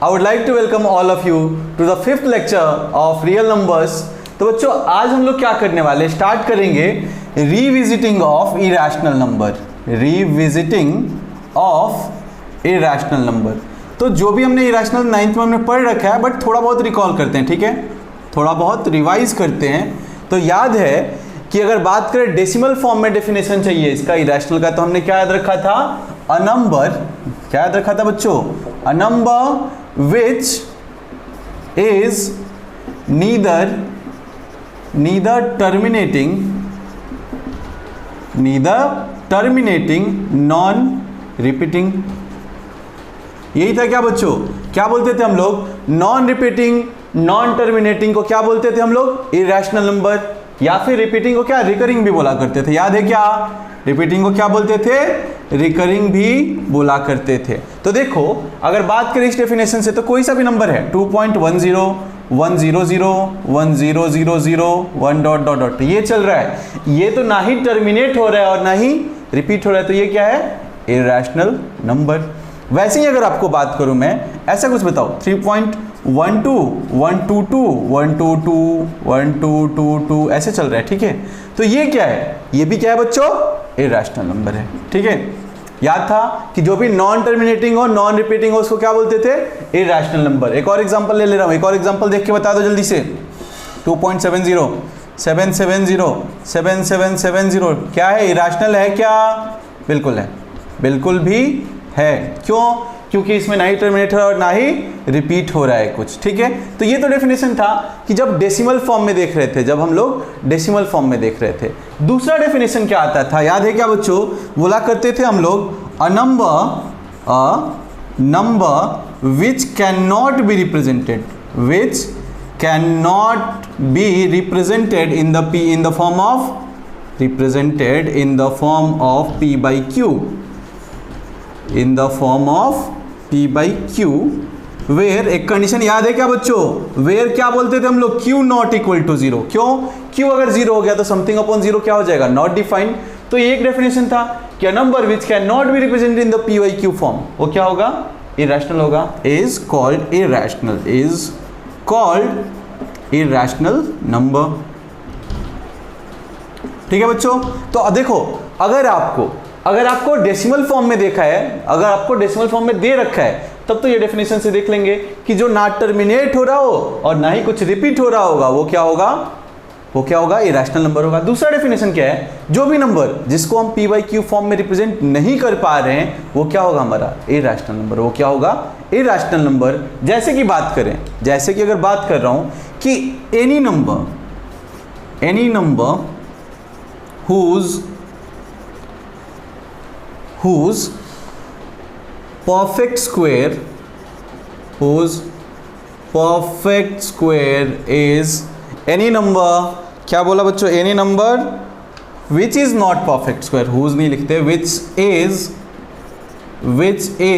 I would like to welcome all of you to the 5th lecture of real numbers। तो बच्चों आज हम लोग क्या करने वाले, स्टार्ट करेंगे revisiting of irrational number. Revisiting of irrational number. तो जो भी हमने इरेशनल 9th में हमने पढ़ रखा है, बट थोड़ा बहुत रिकॉल करते हैं, ठीक है, थोड़ा बहुत रिवाइज करते हैं। तो याद है कि अगर बात करें डेसिमल फॉर्म में डेफिनेशन चाहिए इसका इरेशनल का, तो हमने क्या याद रखा था, अ नंबर, क्या याद रखा था बच्चों, a number which is neither terminating non repeating। यही था क्या बच्चों, क्या बोलते थे हम लोग, नॉन रिपीटिंग नॉन टर्मिनेटिंग को क्या बोलते थे हम लोग, इरेशनल नंबर, या फिर रिपीटिंग को क्या रिकरिंग भी बोला करते थे। याद है क्या, रिपीटिंग को क्या बोलते थे, रिकरिंग भी बोला करते थे। तो देखो अगर बात करें इस डेफिनेशन से, तो कोई सा भी नंबर है 2.10 100 1000 1 डॉट डॉट डॉट ये चल रहा है, ये तो ना ही टर्मिनेट हो रहा है और ना ही रिपीट हो रहा है, तो ये क्या है, इरेशनल नंबर। वैसे ही अगर आपको बात करूं मैं, ऐसा कुछ बताओ 3.12 122 122 1222 ऐसे चल रहा है, ठीक है, तो ये क्या है, ये भी क्या है बच्चों, इरेशनल नंबर है, ठीक है। याद था कि जो भी नॉन टर्मिनेटिंग हो नॉन रिपीटिंग हो उसको क्या बोलते थे, इरेशनल नंबर। एक और एग्जांपल ले रहा हूं, एक और एग्जांपल देख के बता दो जल्दी से। 2.70 770 7770 क्या है, इरेशनल है क्या, बिल्कुल है, बिल्कुल भी है। क्यों, क्योंकि इसमें ना ही टर्मिनेट और ना ही रिपीट हो रहा है कुछ, ठीक है। तो ये तो डेफिनेशन था कि जब डेसिमल फॉर्म में देख रहे थे, जब हम लोग डेसिमल फॉर्म में देख रहे थे। दूसरा डेफिनेशन क्या आता था, याद है क्या बच्चों, बोला करते थे हम लोग, a number which can not be represented, which can not B represented in the form of, represented in the form of p by q, in the form of p by q, where एक condition याद है क्या बच्चों, where क्या बोलते थे हम लोग, q नॉट इक्वल टू 0। क्यों, q अगर 0 हो गया तो समथिंग अपॉन 0 क्या हो जाएगा, नॉट डिफाइंड। तो ये एक डेफिनेशन था कि a number which can not B represented in the p by q form, वो क्या होगा, इरेशनल होगा, is called irrational, is called irrational number, ठीक है बच्चों। तो देखो अगर आपको डेसिमल फॉर्म में देखा है, अगर आपको डेसिमल फॉर्म में दे रखा है, तब तो ये डेफिनेशन से देख लेंगे कि जो ना टर्मिनेट हो रहा हो और ना ही कुछ रिपीट हो रहा होगा, वो क्या होगा, इरेशनल नंबर होगा। दूसरा डेफिनेशन क्या है, जो भी नंबर जिसको हम p by q फॉर्म में रिप्रेजेंट नहीं कर पा रहे हैं, वो क्या होगा हमारा, इरेशनल नंबर, वो क्या होगा, इरेशनल नंबर। जैसे कि बात करें, जैसे कि अगर बात कर रहा हूं कि any number whose perfect square is any number, क्या बोला बच्चों, any number which is not perfect square, whose नहीं लिखते, which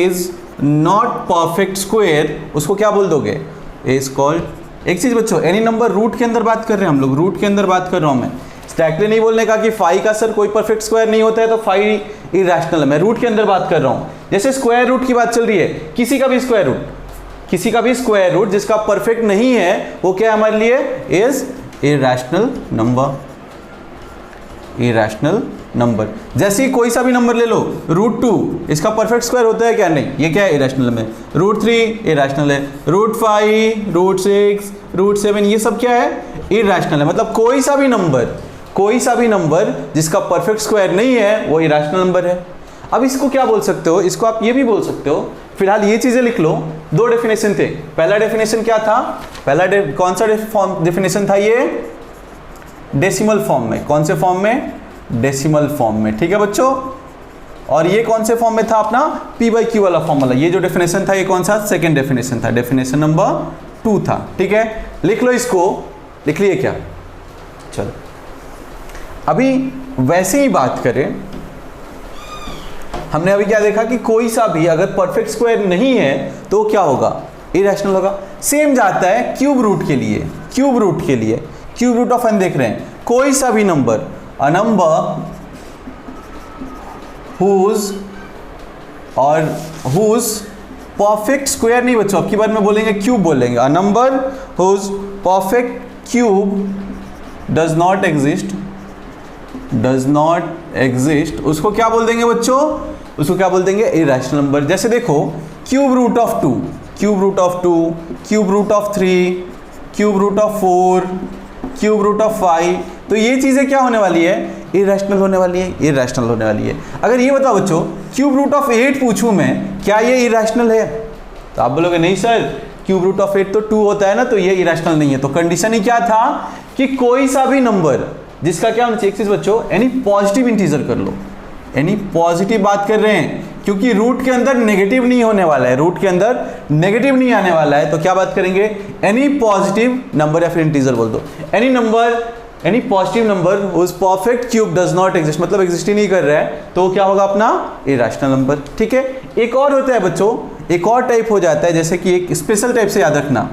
is not perfect square, उसको क्या बोल दोगे, is called। एक चीज बच्चों, any number रूट के अंदर बात कर रहे हैं हम लोग, रूट के अंदर बात कर रहा हूं मैं, स्ट्रैक्टली नहीं बोलने का कि फाई का सर कोई परफेक्ट स्क्वायर नहीं होता है तो फाई इरेशनल है, मैं रूट के अंदर बात कर रहा हूं। जैसे स्क्वायर रूट की बात चल रही है, किसी का भी स्क्वायर रूट जिसका परफेक्ट नहीं है, वो क्या हमारे लिए, इज इरेशनल नंबर। जैसे कोई सा भी नंबर ले लो, √2 इसका परफेक्ट स्क्वायर होता है क्या, नहीं, ये क्या है, इरेशनल में। √3 इरेशनल है, √5 √6 √7 ये सब क्या है, इरेशनल है। मतलब कोई सा भी नंबर जिसका परफेक्ट स्क्वायर नहीं है, वो इरेशनल नंबर है। अब इसको क्या बोल सकते हो, इसको आप ये भी बोल सकते हो, फिलहाल ये चीजें लिख लो। दो डेफिनेशन थे, पहला डेफिनेशन क्या था, कौन सा डेफिनेशन था, ये डेसिमल फॉर्म में, कौन से फॉर्म में, डेसिमल फॉर्म में, ठीक है बच्चों। और ये कौन से फॉर्म में था, अपना p by q वाला फॉर्मूला, ये जो डेफिनेशन था, ये कौन सा, सेकंड डेफिनेशन था, डेफिनेशन नंबर 2 था, ठीक है। लिख लो इसको, लिख लिए क्या, चलो। अभी वैसे ही बात करें, हमने अभी क्या देखा कि कोई सा भी अगर परफेक्ट स्क्वायर नहीं है तो क्या होगा, इरेशनल होगा। सेम जाता है क्यूब रूट के लिए, क्यूब रूट ऑफ n देख रहे हैं, कोई सा भी number, a number whose perfect square नहीं बच्चों, अब की बार में बोलेंगे क्यूब बोलेंगे। A number whose perfect cube does not exist, उसको क्या बोल देंगे बच्चों? उसको क्या बोल देंगे? Irrational number. जैसे देखो cube root of 2, cube root of 2, cube root of 3, cube root of 4, cube root of 5, तो ये चीज़ें क्या होने वाली है? इरेशनल होने वाली है, इरेशनल होने वाली है। अगर ये बताओ बच्चों क्यूब रूट ऑफ 8 पूछूं मैं, क्या ये इरेशनल है? तो आप बोलोगे नहीं सर, क्यूब रूट ऑफ 8 तो 2 होता है ना, तो ये इरेशनल नहीं है। तो कंडीशन ही क्या था कि कोई सा भी नंबर जिसका क्या होना चाहिए? एक चीज बच्चों, एनी पॉजिटिव इंटीजर कर लो, एनी पॉजिटिव बात कर रहे हैं, क्योंकि रूट के अंदर नेगेटिव नहीं होने वाला है, रूट के अंदर नेगेटिव नहीं आने वाला है। तो क्या बात करेंगे? एनी पॉजिटिव नंबर या फिर इंटीजर बोल दो, any number, any positive number whose perfect cube does not exist, मतलब एग्जिस्ट ही नहीं कर रहा है, तो क्या होगा अपना? Irrational number. ठीक है। एक और होता है बच्चों, एक और टाइप हो जाता है, जैसे कि एक स्पेशल टाइप से याद रखना,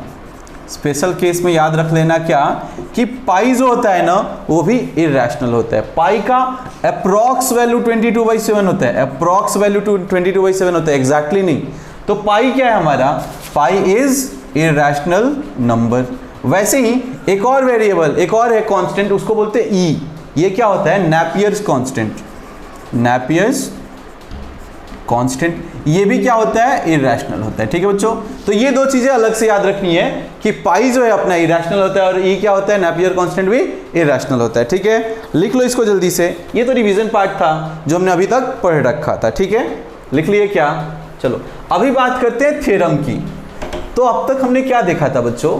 स्पेशल केस में याद रख लेना क्या कि पाई जो होता है ना वो भी इरेशनल होता है। पाई का अप्रॉक्स वैल्यू 22/7 होता है, अप्रॉक्स वैल्यू 22/7 होता है, एग्जैक्टली नहीं। तो पाई क्या है हमारा? Pi is irrational number. वैसे ही एक और वेरिएबल, एक और है कांस्टेंट, उसको बोलते हैं ई। ये क्या होता है? नेपियर्स कांस्टेंट, नेपियर्स कांस्टेंट, ये भी क्या होता है? इरेशनल होता है। ठीक है बच्चों, तो ये दो चीजें अलग से याद रखनी है कि पाई जो है अपना इरेशनल होता है और ई क्या होता है? नेपियर कांस्टेंट भी इरेशनल होता है। ठीक है, लिख लो इसको जल्दी से, ये तो रिवीजन पार्ट था जो हमने अभी तक पढ़ रखा था। ठीक है, लिख लिए क्या? चलो अभी बात करते हैं थ्योरम की। तो अब तक हमने क्या देखा था बच्चों?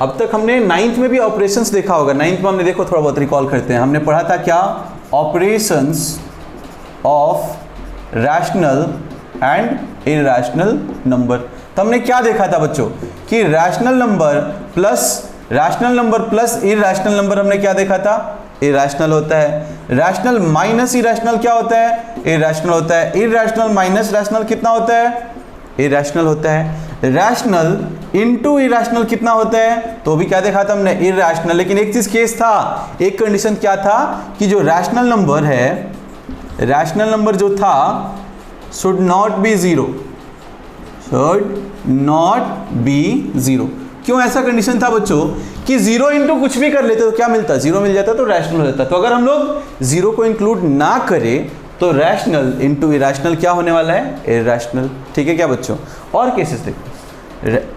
अब तक हमने 9th में भी ऑपरेशंस देखा होगा। 9th में हमने देखो, थोड़ा बहुत रिकॉल करते हैं, हमने पढ़ा था क्या? Operations of rational and irrational number. तो हमने क्या देखा था बच्चों कि rational number plus irrational number हमने क्या देखा था? इरेशनल होता है। रैशनल माइनस इरेशनल क्या होता है? इरेशनल होता है। इरेशनल माइनस रैशनल कितना होता है? इरेशनल होता है। रैशनल इनटू इरेशनल कितना होता है? तो भी क्या देखा था हमने? इरेशनल। लेकिन एक चीज केस था, एक कंडीशन क्या था कि जो रैशनल नंबर है, रैशनल नंबर जो था should not be zero, should not be zero। क्यों ऐसा कंडीशन था बच्चों कि जीरो इंटू कुछ भी कर लेते तो क्या मिलता? जीरो मिल जाता, तो रैशनल हो जाता। तो अगर हम लोग जीरो को इंक्लूड ना करें तो रैशनल इंटू इरेशनल क्या होने वाला है? इरेशनल। ठीक है क्या बच्चों? और केसेस देखो,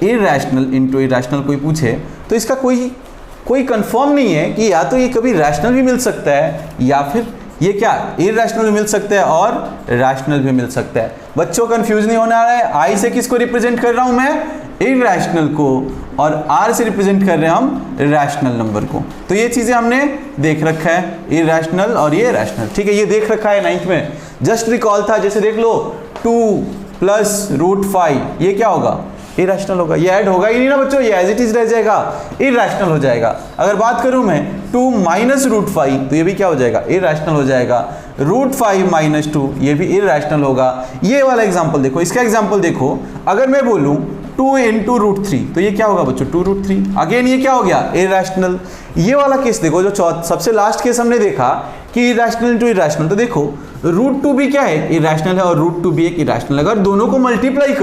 इरेशनल इंटू इरेशनल कोई पूछे तो इसका कोई कंफर्म नहीं है कि या तो ये कभी रैशनल भी मिल सकता है या फिर ये क्या इरेशनल भी मिल सकता है और रैशनल भी मिल सकता है। बच्चों कंफ्यूज नहीं होना है। आई से किसको रिप्रेजेंट कर रहा हूं मैं? इरेशनल को, और आर से रिप्रेजेंट कर रहे हैं हम रैशनल नंबर को। तो ये चीजें हमने देख रखा है, इरेशनल और ये रैशनल। ठीक है, ये देख रखा है 9th में, जस्ट रिकॉल था। जैसे देख लो 2 + √5 ये क्या होगा? इरेशनल होगा। ये ऐड होगा ही नहीं ना बच्चों, ये एज इट इज रह जाएगा, इरेशनल हो जाएगा। अगर बात करूं मैं 2 - √5 तो ये भी क्या हो जाएगा? इरेशनल हो जाएगा। √5 - 2 ये भी इरेशनल होगा। ये वाला एग्जांपल देखो, इसका एग्जांपल देखो, अगर मैं बोलूं 2 × √3 तो ये क्या होगा बच्चों? 2√3। अगेन ये क्या हो गया? इरेशनल। ये वाला केस देखो, जो सबसे लास्ट केस हमने देखा कि इरेशनल इंटू इरेशनल, तो देखो √2 भी क्या है? इरेशनल है, और √2 भी एक इरेशनल। अगर दोनों को मल्टीप्लाई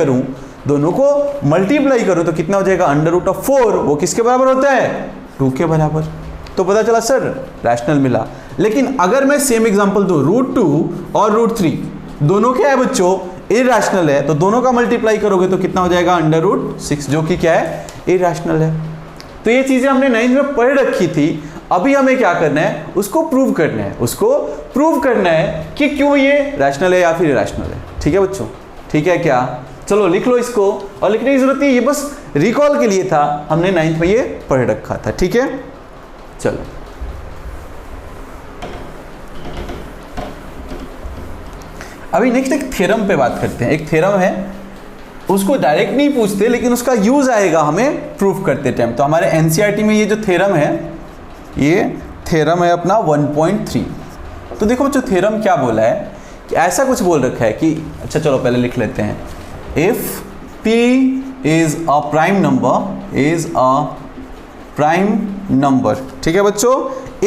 करूं तो कितना हो जाएगा? √4 वो किसके बराबर होता है? 2 के बराबर। तो पता चला सर रैशनल मिला। लेकिन अगर मैं सेम एग्जांपल दूं, √2 और √3 दोनों क्या है बच्चों? इरेशनल है, तो दोनों का मल्टीप्लाई करोगे तो कितना हो जाएगा? √6 जो कि क्या है? इरेशनल है। तो ये चीजें हमने 9th में पढ़ रखी थी। अभी हमें क्या करना है? उसको प्रूव करना है, उसको प्रूव करना है कि क्यों ये रैशनल है या फिर इरेशनल है। ठीक है बच्चों? ठीक है क्या? चलो लिख लो इसको, और लिखने की जरूरत नहीं, ये बस रिकॉल के लिए था, हमने 9th में ये पढ़ रखा था। ठीक है, चलो अभी नेक्स्ट एक थ्योरम पे बात करते हैं। एक थ्योरम है, उसको डायरेक्ट नहीं पूछते लेकिन उसका यूज आएगा हमें प्रूफ करते टाइम। तो हमारे एनसीईआरटी में ये जो थ्योरम है, ये थ्योरम है अपना 1.3। तो देखो बच्चों थ्योरम क्या बोला है कि ऐसा कुछ बोल रखा है कि, अच्छा चलो पहले लिख लेते हैं, if P is a prime number, ठीक है बच्चों?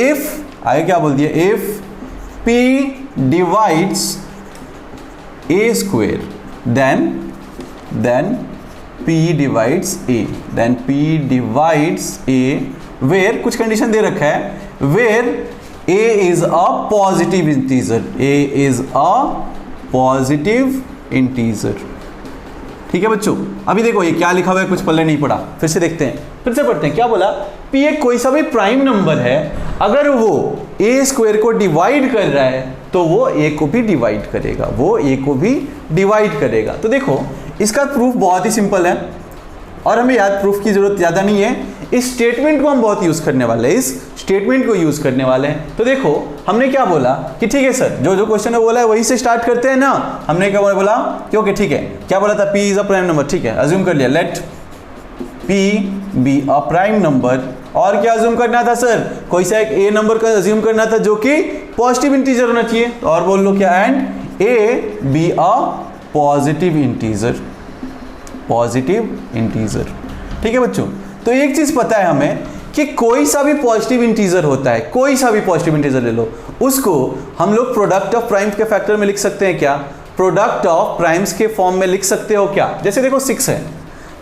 if आगे क्या बोल दिया? if P divides a square then then P divides A, then P divides A, where कुछ कंडीशन दे रखा है, where A is a positive integer, A is a positive integer। ठीक है बच्चों, अभी देखो ये क्या लिखा हुआ है, कुछ पल्ले नहीं पड़ा, फिर से देखते हैं, फिर से पढ़ते हैं। क्या बोला? P एक कोई सा भी प्राइम नंबर है, अगर वो A स्क्वायर को डिवाइड कर रहा है तो वो A को भी डिवाइड करेगा, वो A को भी डिवाइड करेगा। तो देखो इसका प्रूफ बहुत ही सिंपल है और हमें याद प्रूफ की जरूरत ज़्यादा नहीं है। इस स्टेटमेंट को हम बहुत यूज़ करने वाले हैं, इस स्टेटमेंट को यूज़ करने वाले हैं। तो देखो हमने क्या बोला कि ठीक है सर, जो जो क्वेश्चन में बोला है वही से स्टार्ट करते हैं ना। हमने क्या बोला कि ओके ठीक है, क्या बोला था? P is a prime number. ठीक है, अज्यूम कर लिया, let P be a prime number. और क्या अज्यूम करना था सर? कोई सा एक A नंबर का अज्यूम करना था जो कि पॉजिटिव इंटीजर होना चाहिए। तो और बोल लो क्या? And A be a positive integer, positive integer. ठीक है बच्चों, तो एक चीज पता है हमें कि कोई सा भी पॉजिटिव इंटीजर होता है, कोई सा भी पॉजिटिव इंटीजर ले लो, उसको हम लोग प्रोडक्ट ऑफ प्राइम्स के फैक्टर में लिख सकते हैं। क्या प्रोडक्ट ऑफ प्राइम्स के फॉर्म में लिख सकते हो क्या? जैसे देखो 6 है,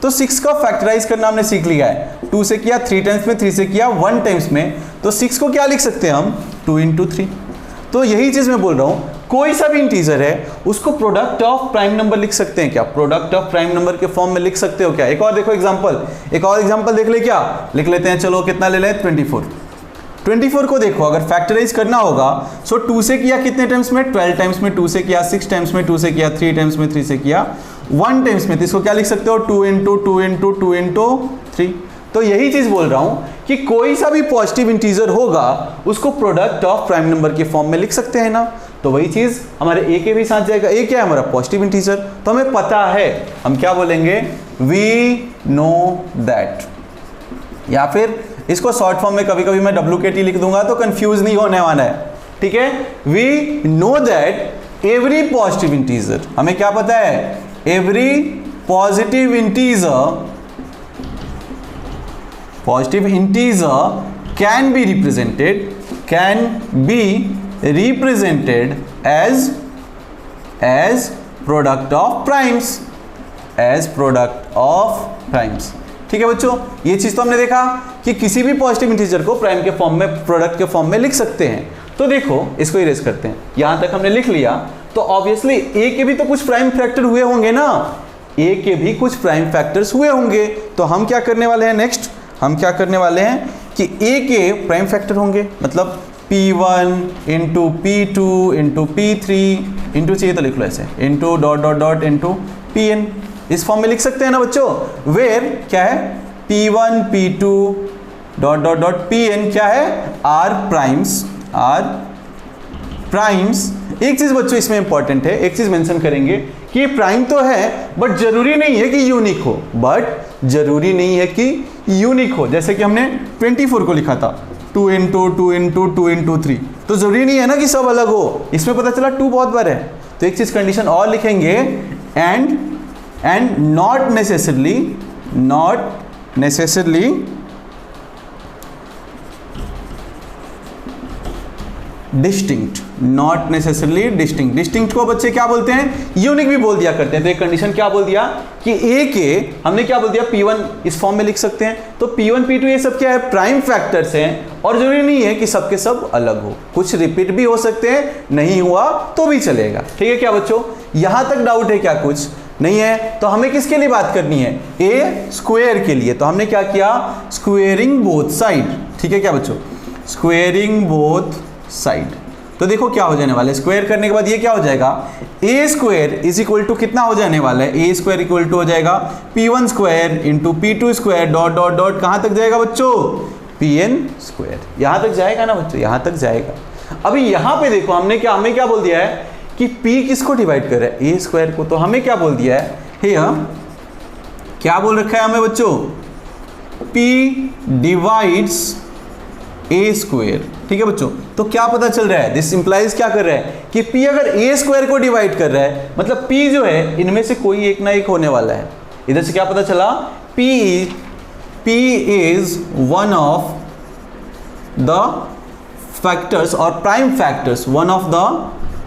तो 6 का फैक्टराइज करना हमने सीख लिया है। 2 से किया 3 टाइम्स में, 3 से किया 1 टाइम्स में, तो 6 को क्या लिख सकते हैं हम? 2 into 3। तो यही चीज मैं बोल रहा हूं, कोई सा भी इंटीजर है उसको प्रोडक्ट ऑफ प्राइम नंबर लिख सकते हैं। क्या प्रोडक्ट ऑफ प्राइम नंबर के फॉर्म में लिख सकते हो क्या? एक और देखो एग्जांपल, एक और एग्जांपल देख ले। क्या लिख लेते हैं? चलो कितना ले लें? 24। 24 को देखो अगर फैक्टराइज करना होगा, सो 2 से किया कितने टाइम्स में? 12 टाइम्स में, 2 से किया 6 टाइम्स में, 2 से किया 3 टाइम्स में, 3 से किया 1 टाइम्स में। तो इसको क्या लिख सकते हो? 2 into 2 into 2 into 3। तो यही चीज बोल रहा हूं कि कोई सा भी पॉजिटिव इंटीजर होगा उसको प्रोडक्ट ऑफ प्राइम नंबर के फॉर्म में लिख सकते हैं ना। तो वही चीज हमारे A के भी साथ जाएगा। A क्या है? हमारा पॉजिटिव इंटीजर। तो हमें पता है, हम क्या बोलेंगे? We know that. या फिर इसको शॉर्ट फॉर्म में कभी कभी मैं WKT लिख दूंगा तो कंफ्यूज नहीं होने वाला है। ठीक है, we know that every positive integer, हमें क्या पता है? Every positive integer, positive integer can be represented as product of primes, as product of primes। ठीक है बच्चों, ये चीज तो हमने देखा कि किसी भी पॉजिटिव इंटीजर को प्राइम के फॉर्म में, प्रोडक्ट के फॉर्म में लिख सकते हैं। तो देखो इसको इरेज करते हैं, यहां तक हमने लिख लिया। तो ऑब्वियसली A के भी तो कुछ प्राइम फैक्टर हुए होंगे ना, A के भी कुछ प्राइम फैक्टर्स हुए होंगे। तो हम क्या करने वाले हैं नेक्स्ट? हम क्या करने वाले हैं कि A के प्राइम फैक्टर होंगे, मतलब P1 into P2 into P3 into, चाहिए तो लिख लो ऐसे, into dot dot dot into Pn। इस फॉर्म में लिख सकते हैं ना बच्चों। वेयर क्या है? P1 P2 dot dot dot Pn क्या है? Are primes, are primes. एक चीज बच्चों इसमें इंपॉर्टेंट है, एक चीज मेंशन करेंगे कि प्राइम तो है बट जरूरी नहीं है कि यूनिक हो, बट जरूरी नहीं है कि यूनिक हो। जैसे कि हमने 24 को लिखा था 2 into 2 into 2 into 3, तो जरूरी नहीं है ना कि सब अलग हो। इसमें पता चला 2 बहुत बार है, तो एक चीज कंडीशन और लिखेंगे, and not necessarily distinct, not necessarily distinct. Distinct को बच्चे क्या बोलते हैं? यूनिक भी बोल दिया करते हैं। तो एक कंडीशन क्या बोल दिया कि A के हमने क्या बोल दिया? P1 इस फॉर्म में लिख सकते हैं। तो P1 P2 ये सब क्या है? प्राइम फैक्टर्स हैं, और जरूरी नहीं है कि सबके सब अलग हो, कुछ रिपीट भी हो सकते हैं, नहीं हुआ तो भी चलेगा। ठीक है क्या बच्चों, यहां तक डाउट है क्या? कुछ नहीं है। तो हमें किसके लिए बात करनी है? A स्क्वायर के लिए। तो हमने क्या किया? Squaring both side. ठीक है क्या बच्चों, स्क्वेयरिंग बोथ साइड। तो देखो क्या हो जाने वाला है, स्क्वायर करने के बाद ये क्या हो जाएगा? A square is equal to कितना हो जाने वाला है? A स्क्वायर इक्वल टू हो जाएगा P1 square into P2 square dot dot dot, कहां तक जाएगा बच्चों? Pn square. यहां तक जाएगा ना बच्चों, यहां तक जाएगा। अभी यहां पे देखो हमें क्या बोल दिया है कि P किसको डिवाइड कर रहा है? A स्क्वायर को। तो हमें क्या बोल दिया है? हियर क्या बोल रखा है हमें बच्चों? P divides A square. ठीक है बच्चों, तो क्या पता चल रहा है? दिस इंप्लाइज क्या कर रहा है कि P अगर A स्क्वायर को डिवाइड कर रहा है, मतलब P जो है इनमें से कोई एक ना एक होने वाला है। इधर से क्या पता चला? P is one of the factors और prime factors, one of the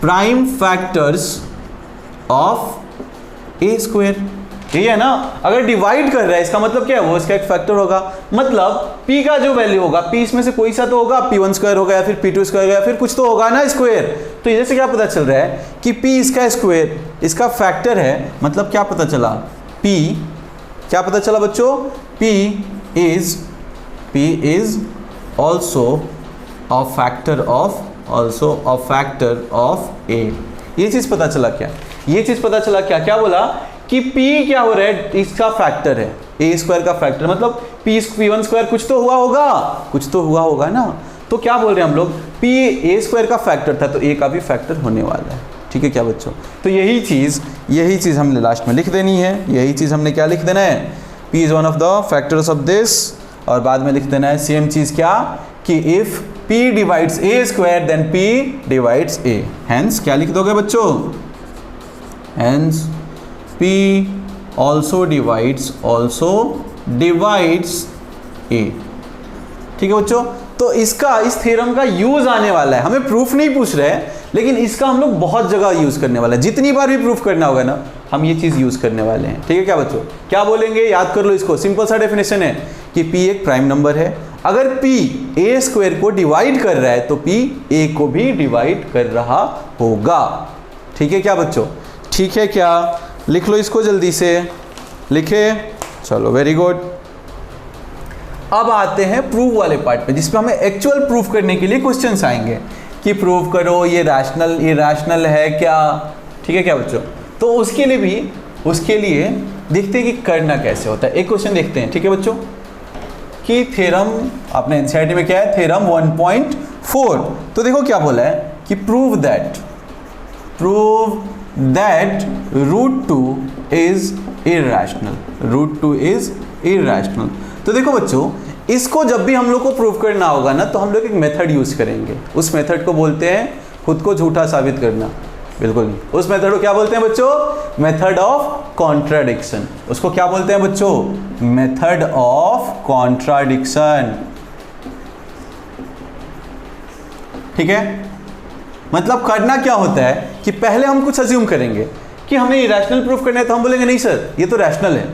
prime factors of A square. यही है ना। अगर डिवाइड कर रहा है इसका मतलब क्या है, वो इसका एक फैक्टर होगा। मतलब p का जो वैल्यू होगा, p इसमें से कोई सा तो होगा, p1 स्क्वायर होगा या फिर p2 स्क्वायर या फिर कुछ तो होगा ना स्क्वायर। तो इधर से क्या पता चल रहा है कि p इसका स्क्वायर इसका फैक्टर है। मतलब क्या पता चला, p क्या पता चला बच्चों, p is also a factor of a। ये चीज पता चला क्या, ये चीज पता चला क्या, क्या बोला कि p क्या हो रहा है, इसका फैक्टर है, a स्क्वायर का फैक्टर। मतलब p1 स्क्वायर कुछ तो हुआ होगा, कुछ तो हुआ होगा ना। तो क्या बोल रहे हैं हम लोग, p a स्क्वायर का फैक्टर था तो a का भी फैक्टर होने वाला है। ठीक है क्या बच्चों, तो यही चीज हमने लास्ट में लिख देनी है। यही चीज हमने क्या लिख देना है, p is one of the factors of this, और बाद में लिख देना है सेम चीज क्या, कि if p divides a square then p divides a। Hence क्या लिख दोगे बच्चों, hence p also divides a। ठीक है बच्चों, तो इसका इस थ्योरम का यूज आने वाला है। हमें प्रूफ नहीं पूछ रहे हैं, लेकिन इसका हम लोग बहुत जगह यूज करने वाला है। जितनी बार भी प्रूफ करना होगा ना, हम ये चीज यूज करने वाले हैं। ठीक है क्या बच्चों, क्या बोलेंगे, याद कर लो इसको। सिंपल सा डेफिनेशन है कि p एक प्राइम नंबर है। अगर p a स्क्वायर को डिवाइड कर रहा है तो p a को भी डिवाइड कर रहा होगा। ठीक है क्या बच्चों, ठीक है क्या, लिख लो इसको जल्दी से, लिखे, चलो वेरी गुड। अब आते हैं प्रूफ वाले पार्ट पे, जिसमें हमें एक्चुअल प्रूफ करने के लिए क्वेश्चंस आएंगे कि प्रूफ करो ये रैशनल है क्या। ठीक है क्या बच्चों, तो उसके लिए देखते हैं कि करना कैसे होता है। एक क्वेश्चन देखते हैं। ठीक है बच्चों, कि थ्योरम आपने एनसीईआरटी में क्या है, थ्योरम 1.4। तो देखो क्या बोला है कि प्रूव दैट √2 is irrational। तो देखो बच्चों, इसको जब भी हम लोग को प्रूव करना होगा ना, तो हम लोग एक मेथड यूज करेंगे। उस मेथड को बोलते हैं खुद को झूठा साबित करना। बिल्कुल नहीं, उस मेथड को क्या बोलते हैं बच्चों, मेथड ऑफ कॉन्ट्राडिक्शन। उसको क्या बोलते हैं बच्चों, मेथड ऑफ कॉन्ट्राडिक्शन। ठीक है, मतलब करना क्या होता है कि पहले हम कुछ अज्यूम करेंगे कि हमें इरेशनल प्रूफ करना है, तो हम बोलेंगे नहीं सर ये तो रैशनल है।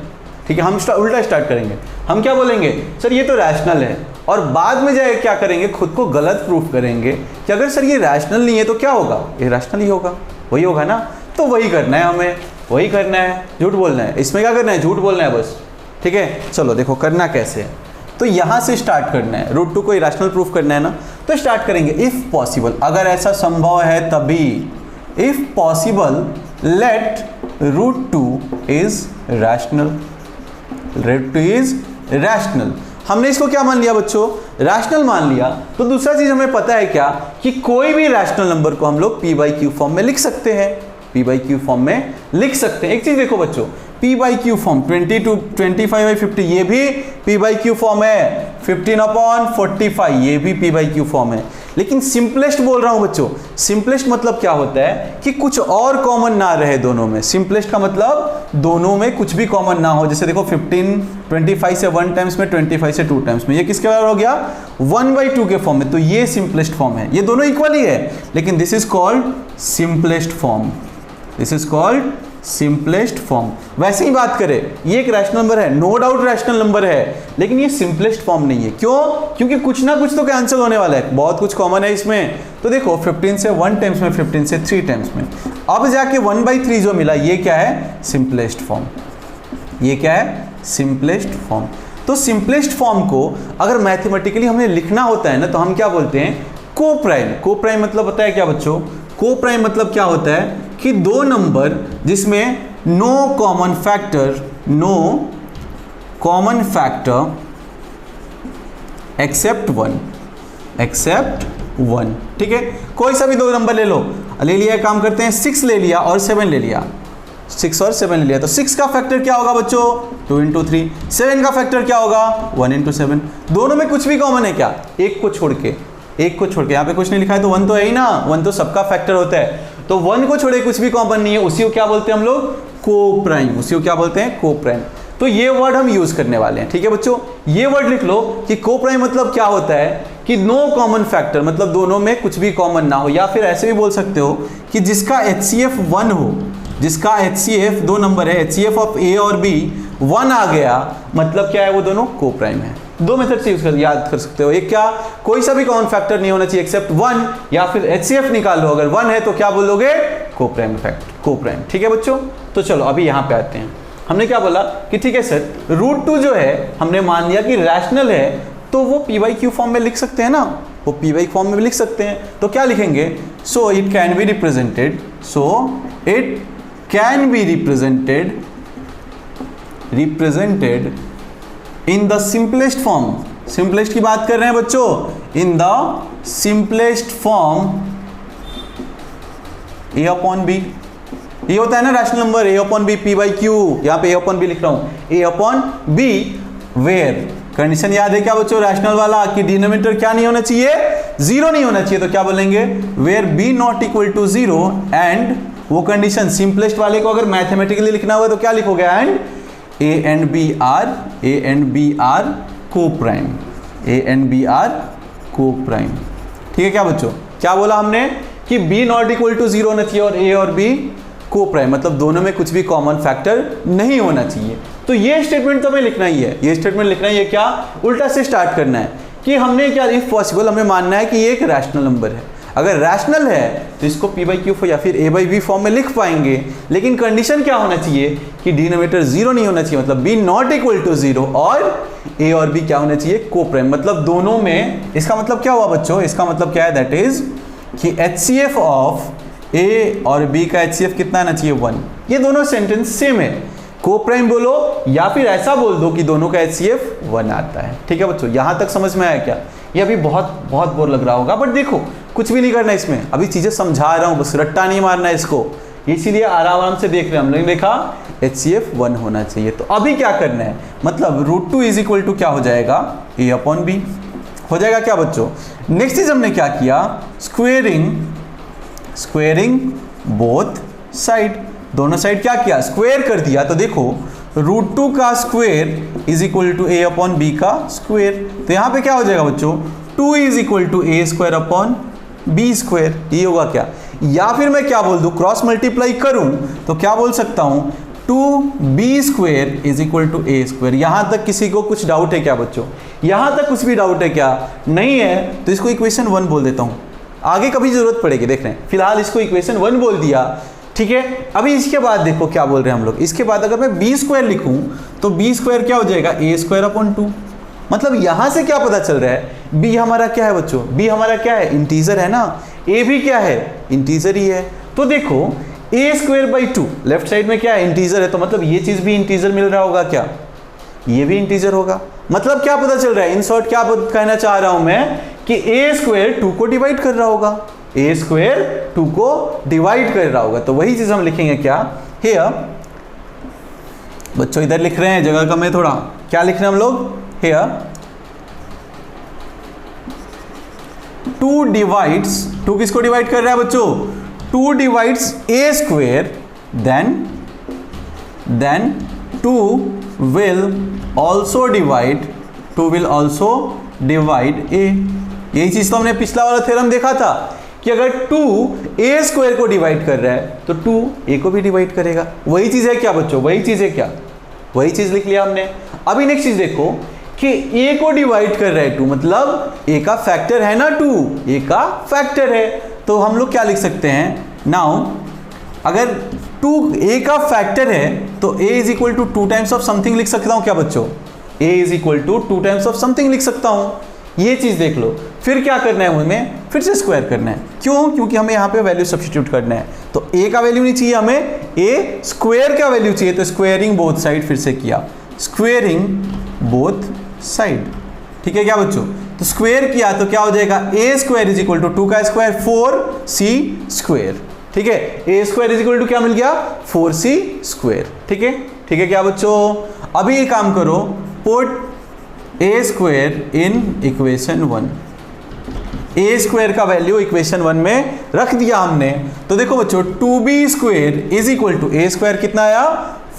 ठीक है, हम उल्टा स्टार्ट करेंगे। हम क्या बोलेंगे, सर ये तो रैशनल है, और बाद में जाए क्या करेंगे, खुद को गलत प्रूफ करेंगे कि अगर सर ये रैशनल नहीं है तो क्या होगा, इरेशनल ही होगा, वही होगा ना। तो वही करना है, हमें वही करना है, झूठ बोलना है। इसमें क्या करना है, झूठ बोलना है बस। ठीक है, चलो देखो करना कैसे है। तो यहां से स्टार्ट करना है, √2 को इरेशनल प्रूफ करना है ना। तो स्टार्ट करेंगे, इफ पॉसिबल, अगर ऐसा संभव है तभी, if possible let √2 is rational. हमने इसको क्या मान लिया बच्चों, रैशनल मान लिया। तो दूसरा चीज हमें पता है क्या, कि कोई भी रैशनल नंबर को हम लोग p/q फॉर्म में लिख सकते हैं, p/q फॉर्म में लिख सकते हैं। एक चीज देखो बच्चों, p/q फॉर्म 25/50 ये भी p/q फॉर्म है, 15/45 ये भी p/q फॉर्म है। लेकिन सिंपलेस्ट बोल रहा हूं बच्चों, सिंपलेस्ट मतलब क्या होता है कि कुछ और कॉमन ना रहे दोनों में। सिंपलेस्ट का मतलब दोनों में कुछ भी कॉमन ना हो। जैसे देखो 25 से 1 टाइम्स में, 25 से 2 टाइम्स में, ये किसके बराबर हो गया, 1/2 के फॉर्म में। तो ये सिंपलेस्ट फॉर्म है, ये दोनों इक्वल ही है, लेकिन this is called simplest form, this is called simplest form. वैसे ही बात करें, ये एक रैशनल नंबर है, नो डाउट रैशनल नंबर है, लेकिन ये सिंपलेस्ट फॉर्म नहीं है। क्यों, क्योंकि कुछ ना कुछ तो कैंसिल होने वाला है, बहुत कुछ कॉमन है इसमें। तो देखो 15 से 1 टाइम्स में, 15 से 3 टाइम्स में, अब जाके 1/3 जो मिला, ये क्या है, सिंपलेस्ट फॉर्म। ये क्या है, सिंपलेस्ट फॉर्म। तो सिंपलेस्ट फॉर्म को अगर मैथमेटिकली हमें लिखना होता है ना, तो हम क्या बोलते हैं, कोप्राइम। कोप्राइम मतलब पता है क्या बच्चों, कोप्राइम मतलब क्या होता है कि दो नंबर जिसमें no common factor except one. ठीक है, कोई सा भी दो नंबर ले लो, ले लिया, काम करते हैं, 6 ले लिया और 7 ले लिया, 6 और 7 ले लिया। तो 6 का फैक्टर क्या होगा बच्चों, 2 × 3। 7 का फैक्टर क्या होगा, 1 × 7। दोनों में कुछ भी कॉमन है क्या, एक को छोड़ के, यहाँ पे कुछ नहीं लिखा है तो 1 तो है ही ना, 1 तो सबका फैक्टर होता है। तो 1 को छोड़े कुछ भी कॉमन नहीं है, उसी को क्या बोलते हैं हम लोग, कोप्राइम। उसी को क्या बोलते हैं, कोप्राइम। तो ये वर्ड हम यूज करने वाले हैं। ठीक है बच्चों, ये वर्ड लिख लो कि कोप्राइम मतलब क्या होता है कि नो कॉमन फैक्टर, मतलब दोनों में कुछ भी कॉमन ना हो, या फिर ऐसे भी बोल सकते हो कि जिसका HCF 1 हो, जिसका HCF 2 नंबर है, HCF ऑफ A और B 1 आ गया, मतलब क्या है, वो दोनों को प्राइम है। दो मेथड से यूज कर याद कर सकते हो। एक क्या, कोई सा भी कॉमन फैक्टर नहीं होना चाहिए एक्सेप्ट 1, या फिर HCF निकाल लो, अगर 1 है तो क्या बोलोगे, को प्राइम फैक्ट, को प्राइम। ठीक है बच्चों, तो चलो अभी यहाँ पे आते हैं। हमने क्या बोला कि ठीक है सर, √2 जो है हमने मान लिया कि रैशनल है, तो वो p/q फॉर्म में लिख सकते हैं ना, वो p/q फॉर्म में भी लिख सकते हैं। तो क्या लिखेंगे, सो it can be represented, so it can be represented in the simplest form. Simplest की बात कर रहे हैं बच्चों, in the simplest form a/b। ये होता है ना रैशनल नंबर, a/b p/q, यहाँ पे a/b लिख रहा हूं, a/b वेयर, कंडीशन याद है क्या बच्चों, रैशनल वाला, कि डिनोमिनेटर क्या नहीं होना चाहिए, 0 नहीं होना चाहिए। तो क्या बोलेंगे, where b not equal to 0 and, वो कंडीशन सिंपलेस्ट वाले को अगर मैथमेटिकली लिखना हुआ तो क्या लिखोगे, and a and b are coprime, a and b are coprime. ठीक है क्या बच्चों, क्या बोला हमने कि b नॉट इक्वल टू 0 होना चाहिए और a और b को प्राइम, मतलब दोनों में कुछ भी कॉमन फैक्टर नहीं होना चाहिए। तो ये स्टेटमेंट तो हमें लिखना ही है, ये स्टेटमेंट लिखना ही है। क्या, उल्टा से स्टार्ट करना है कि हमने क्या, इफ पॉसिबल हमें मानना है कि ये एक रैशनल नंबर है। अगर रैशनल है तो इसको p/q या फिर a/b फॉर्म में लिख पाएंगे, लेकिन कंडीशन क्या होना चाहिए कि डिनोमिनेटर 0 नहीं होना चाहिए, मतलब b नॉट इक्वल टू 0 और a और b क्या होना चाहिए, को प्राइम, मतलब दोनों में। इसका मतलब क्या हुआ बच्चों, इसका मतलब क्या है, दैट इज कि HCF ऑफ a और b का HCF कितना आना चाहिए, 1। ये दोनों सेंटेंस सेम है, को प्राइम बोलो या फिर ऐसा बोल दो कि दोनों का HCF 1 आता है। ठीक है बच्चों, यहां तक समझ में आया क्या? ये अभी बहुत बहुत बोर लग रहा होगा, बट देखो कुछ भी नहीं करना इसमें, अभी चीजें समझा रहा हूं, बस रट्टा नहीं मारना है इसको, इसीलिए आराम से देख रहे हैं। हम लोगों ने देखा HCF 1 होना चाहिए। तो अभी क्या करना है, मतलब √2 इज इक्वल टू क्या हो जाएगा, a/b हो जाएगा क्या बच्चों। नेक्स्ट चीज हमने क्या किया, स्क्वेयरिंग बोथ साइड, दोनों साइड क्या किया, स्क्वेयर कर दिया। तो देखो √2 का square is equal to a/b का स्क्वेयर, तो यहाँ पे क्या हो जाएगा बच्चों, 2 इज इक्वल टू a²/b², ये होगा क्या। या फिर मैं क्या बोल दूं, क्रॉस मल्टीप्लाई करूं तो क्या बोल सकता हूं, 2b² is equal to a²। यहां तक किसी को कुछ डाउट है क्या बच्चों, यहां तक कुछ भी डाउट है क्या, नहीं है तो इसको इक्वेशन 1 बोल देता हूं, आगे कभी जरूरत पड़ेगी देख रहे हैं, फिलहाल इसको इक्वेशन 1 बोल दिया। ठीक है, अभी इसके बाद देखो क्या बोल रहे हैं हम लोग, इसके बाद अगर मैं b² लिखूं तो b² क्या हो जाएगा, a²/2। मतलब यहां से क्या पता चल रहा है, b हमारा क्या है बच्चों, b हमारा क्या है, इंटीजर है ना, a भी क्या है, इंटीजर ही है। तो देखो a²/2 लेफ्ट साइड में क्या है, इंटीजर है, तो मतलब ये चीज भी इंटीजर मिल रहा होगा क्या, ये भी इंटीजर होगा। मतलब क्या पता चल रहा है, इन शॉर्ट क्या कहना चाह रहा हूं मैं कि a² 2 को डिवाइड कर रहा होगा, a² 2 को डिवाइड कर रहा होगा। तो वही चीज हम लिखेंगे क्या, हियर बच्चों इधर लिख रहे हैं, जगह कम है थोड़ा, क्या लिख रहे हैं हम लोग, हियर 2 डिवाइड्स, 2 किसको डिवाइड कर रहा है बच्चों, 2 divides a², then 2 will also divide a। यही चीज तो हमने पिछला वाला थ्योरम देखा था कि अगर 2 a² को डिवाइड कर रहा है तो 2 a को भी डिवाइड करेगा। वही चीज है क्या बच्चों, वही चीज है क्या, वही चीज लिख लिया हमने। अभी नेक्स्ट चीज देखो कि a को डिवाइड कर रहा है 2, मतलब a का फैक्टर है ना 2, a का फैक्टर है, तो हम लोग क्या लिख सकते हैं, नाउ अगर 2 a का फैक्टर है तो a is equal to 2 times of something लिख सकता हूं क्या बच्चों, a is equal to 2 times of something लिख सकता हूं। ये चीज देख लो, फिर क्या करना है, हमें फिर से स्क्वायर करना है, क्यों, क्योंकि हमें यहाँ पे वैल्यू सब्स्टिट्यूट करना है। तो a का वैल्यू नहीं चाहिए हमें, a² का वैल्यू चाहिए, तो स्क्वेयरिंग बोथ साइड फिर से किया, स्क्वेयरिंग बोथ साइड। ठीक है क्या बच्चों, तो स्क्वेयर किया तो क्या हो जाएगा, a² इज इक्वल टू 2 का स्क्वायर 4c²। ठीक है, a² इज इक्वल टू क्या मिल गया, 4c²। ठीक है क्या बच्चों। अभी ये काम करो, put a² in equation 1, a² का वैल्यू इक्वेशन 1 में रख दिया हमने। तो देखो बच्चों 2b² is equal to a² कितना आया,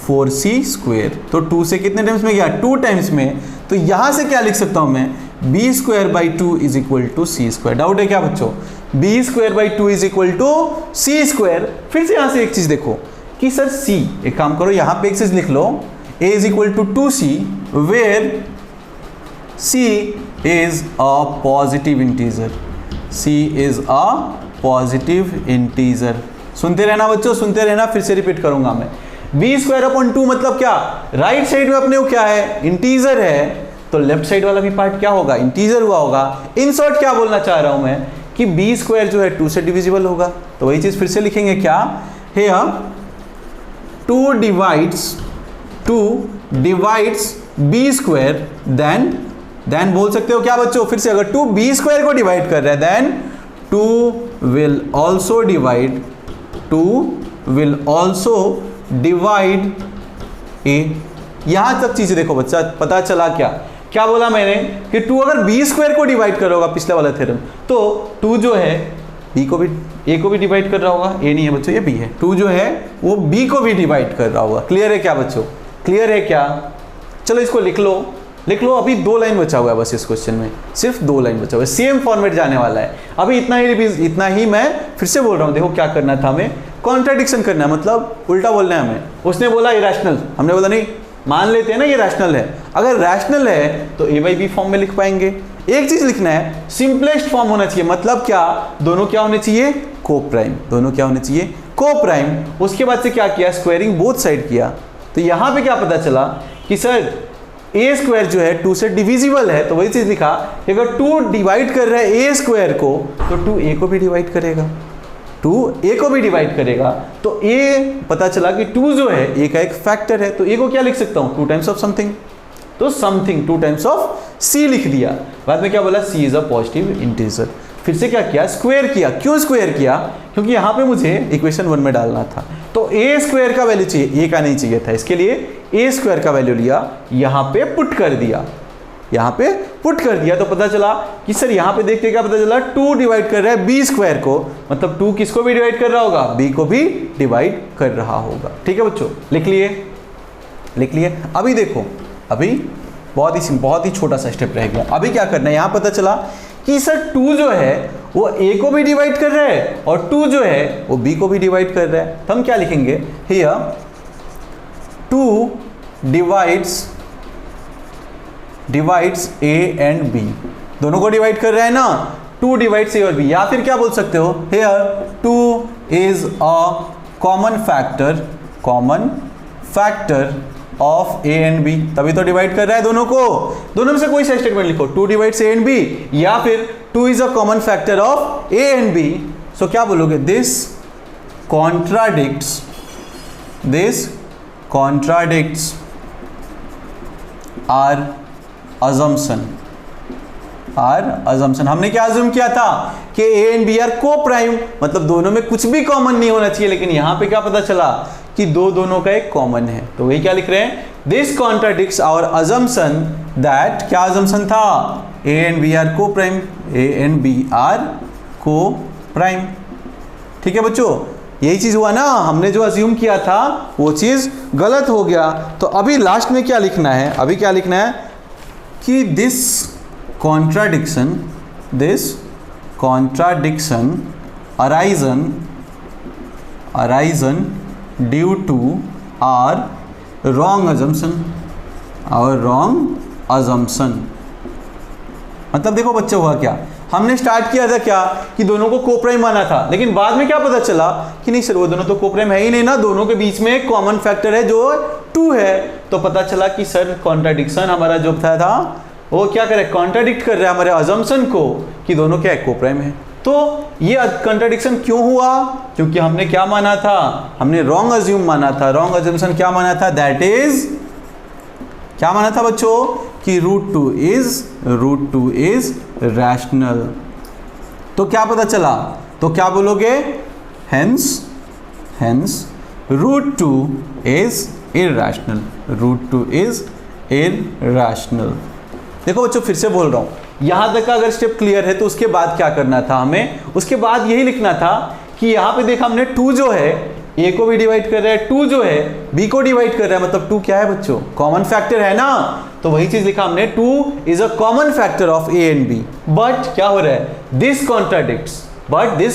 4c²। तो 2 से कितने टाइम्स में गया, 2 टाइम्स में। तो यहां से क्या लिख सकता हूं मैं, b²/2 is equal to c²। Doubt है क्या बच्चों, b²/2 is equal to c²। फिर से यहां से एक चीज देखो, कि सर c, एक काम करो यहां पे एक चीज लिख लो, a is equal to 2c where c is a positive integer, c is a positive integer. सुनते रहना बच्चों, सुनते रहना, फिर से रिपीट करूंगा मैं। बी स्क्वायर अपॉन 2 मतलब क्या, राइट साइड में अपने को क्या है, इंटीजर है, तो लेफ्ट साइड वाला भी पार्ट क्या होगा, इंटीजर हुआ होगा। इन शॉर्ट क्या बोलना चाह रहा हूं मैं कि बी स्क्वायर जो है 2 से डिविजिबल होगा, तो वही चीज फिर से लिखेंगे क्या, here 2 divides b square, then बोल सकते हो क्या बच्चों, फिर से अगर 2 बी स्क्वायर को डिवाइड कर रहा है देन 2 विल ऑल्सो डिवाइड ए। यहां तक चीजें देखो बच्चा, पता चला क्या बोला मैंने कि 2 अगर बी स्क्वायर को डिवाइड कर रहा होगा पिछले वाला थ्योरम, तो 2 जो है बी को भी, ए को भी डिवाइड कर रहा होगा, ए नहीं है बच्चों ये बी है, 2 जो है वो बी को भी डिवाइड कर रहा होगा। क्लियर है क्या बच्चों, क्लियर है क्या? चलो इसको लिख लो, अभी 2 लाइन बचा हुआ है बस इस क्वेश्चन में, सिर्फ 2 लाइन बचा हुआ है, सेम फॉर्मेट जाने वाला है। अभी इतना ही मैं फिर से बोल रहा हूँ, देखो क्या करना था हमें, कॉन्ट्राडिक्शन करना है, मतलब उल्टा बोलना है हमें। उसने बोला इरेशनल, हमने बोला नहीं, मान लेते हैं ना ये रैशनल है, अगर रैशनल है तो ए बाई बी फॉर्म में लिख पाएंगे। एक चीज लिखना है, सिंपलेस्ट फॉर्म होना चाहिए, मतलब क्या, दोनों क्या होने चाहिए, को प्राइम, दोनों क्या होने चाहिए, को प्राइम। उसके बाद से क्या किया, स्क्वायरिंग बोथ साइड किया, तो यहां पे क्या पता चला कि सर ए स्क्वायर जो है 2 से डिविजिबल है, तो वही चीज लिखा कि अगर 2 डिवाइड कर रहा है ए स्क्वायर को, तो 2 ए को भी डिवाइड करेगा, 2 ए को भी डिवाइड करेगा, तो ए पता चला कि 2 जो है ए का एक फैक्टर है, तो ए को क्या लिख सकता हूं, 2 टाइम्स ऑफ समथिंग, तो समथिंग 2 टाइम्स ऑफ सी लिख दिया। बाद में क्या बोला, सी इज अ पॉजिटिव इंटीजर। फिर से क्या किया, स्क्वायर किया। क्यों स्क्वायर किया, क्योंकि यहां पे मुझे इक्वेशन 1 में डालना था, तो ए स्क्वायर का वैल्यू चाहिए, ए का नहीं चाहिए था, इसके लिए ए स्क्वायर का वैल्यू लिया, यहां पे पुट कर दिया, यहां पे पुट कर दिया, तो पता चला कि सर यहां पे देखते क्या पता चला, 2 डिवाइड कर रहा है बी स्क्वायर को, मतलब 2 किसको भी डिवाइड कर रहा होगा, बी को भी डिवाइड कर रहा होगा। ठीक है बच्चों, लिख लिए। अभी देखो, अभी बहुत ही छोटा सा स्टेप रह गया। अभी क्या करना है, यहां पता चला कि सर 2 जो है वो ए को भी डिवाइड कर रहा है और 2 जो है वो बी को भी डिवाइड कर रहा है, तो हम क्या लिखेंगे, here 2 divides a and b, दोनों को डिवाइड कर रहा है ना, 2 डिवाइड्स ए और बी, या फिर क्या बोल सकते हो, here 2 is a common factor of A and b, तभी तो डिवाइड कर रहा है दोनों को। दोनों में से कोई सा स्टेटमेंट लिखो, 2 डिवाइड्स ए एंड बी, या फिर 2 is a common factor of A and B. So क्या बोलोगे, दिस कॉन्ट्राडिक्ट्स आर अजम्पशन। हमने क्या अज्यूम किया था कि ए and B are coprime, मतलब दोनों में कुछ भी कॉमन नहीं होना चाहिए, लेकिन यहां पे क्या पता चला कि दोनों का एक कॉमन है, तो वही क्या लिख रहे हैं, this contradicts our assumption that, क्या अजम्पशन था, a and B are coprime, a and B are coprime. ठीक है बच्चों, यही चीज हुआ ना, हमने जो अज्यूम किया था वो चीज गलत हो गया। तो अभी लास्ट में क्या लिखना है, अभी क्या लिखना है कि this contradiction arisen due to our wrong assumption। मतलब देखो बच्चा हुआ क्या, हमने स्टार्ट किया था क्या कि दोनों को कोप्राइम माना था, लेकिन बाद में क्या पता चला कि नहीं सर वो दोनों तो कोप्राइम है ही नहीं ना, दोनों के बीच में एक कॉमन फैक्टर है जो 2 है, तो पता चला कि सर कॉन्ट्राडिक्शन हमारा जो था वो क्या करे, कॉन्ट्राडिक्ट कर रहा है हमारे अजम्पशन को कि दोनों क्या कोप्राइम है। तो ये कॉन्ट्राडिक्शन क्यों हुआ, क्योंकि हमने क्या माना था, हमने रॉन्ग अज्यूम माना था। रॉन्ग अज्यूमशन क्या माना था, दैट इज क्या माना था बच्चों कि रूट टू इज रैशनल। तो क्या पता चला, तो क्या बोलोगे, hence root two is irrational, देखो बच्चों फिर से बोल रहा हूं, यहां तक का अगर स्टेप क्लियर है तो उसके बाद क्या करना था हमें, उसके बाद यही लिखना था कि यहां पे देखा हमने 2 जो है ए को भी डिवाइड कर रहा है, 2 जो है बी को डिवाइड कर रहा है, मतलब 2 क्या है बच्चों, कॉमन फैक्टर है ना, तो वही चीज लिखा हमने, 2 is a common factor of A and B. But क्या हो रहा है, this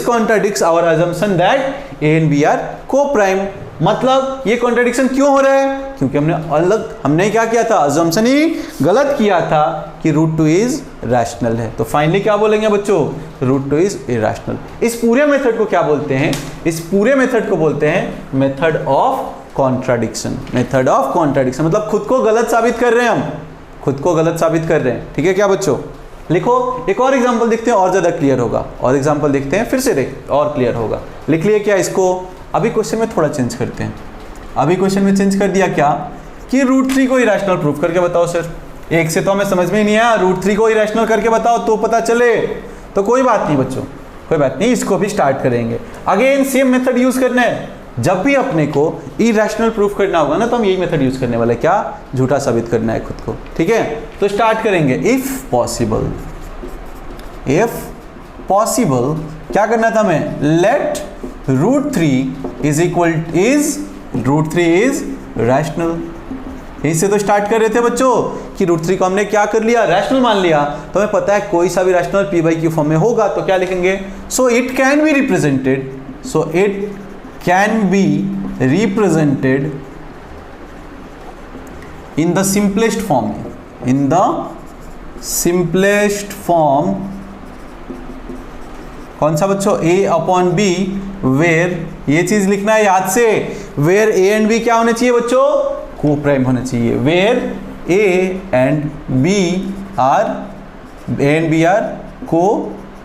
contradicts our assumption that A and B are coprime. मतलब ये कॉन्ट्रडिक्शन क्यों हो रहा है? क्योंकि हमने क्या किया था, अजम्पशन ही गलत किया था कि √2 इज रैशनल है। तो फाइनली क्या बोलेंगे बच्चों, √2 इज इरैशनल। इस पूरे मेथड को क्या बोलते हैं? इस पूरे मेथड को बोलते हैं method of contradiction. Method of contradiction मतलब खुद को गलत साबित कर रहे हैं, हम खुद को गलत साबित कर रहे हैं। ठीक है क्या बच्चों? लिखो, एक और एग्जांपल देखते हैं और ज़्यादा क्लियर होगा। और एग्जांपल देखते हैं, फिर से देख और क्लियर होगा। लिख लिए क्या इसको? अभी क्वेश्चन में थोड़ा चेंज करते हैं। अभी क्वेश्चन में चेंज कर दिया क्या कि √3 को इरैशनल प्रूफ करके बताओ सर। एक से तो हमें समझ में ही नहीं आया, √3 को इरैशनल करके बताओ तो पता चले। तो कोई बात नहीं बच्चों, कोई बात नहीं, इसको भी स्टार्ट करेंगे। अगेन सेम मेथड यूज करना है। जब भी अपने को इरैशनल प्रूफ करना होगा ना, तो हम यही मेथड यूज करने वाले, क्या? झूठा साबित करना है खुद को। ठीक है, तो स्टार्ट करेंगे। इफ पॉसिबल क्या करना था हमें? Let √3 is rational. इससे तो स्टार्ट कर रहे थे बच्चों कि √3 को हमने क्या कर लिया? रैशनल मान लिया। तो हमें पता है कोई सा भी रैशनल p/q फॉर्म में होगा, तो क्या लिखेंगे? सो it can be represented in the simplest form कौन सा बच्चों? a/b where, ये चीज लिखना है याद से, where a and b क्या होने चाहिए बच्चों? को प्राइम होने चाहिए। where a and b are को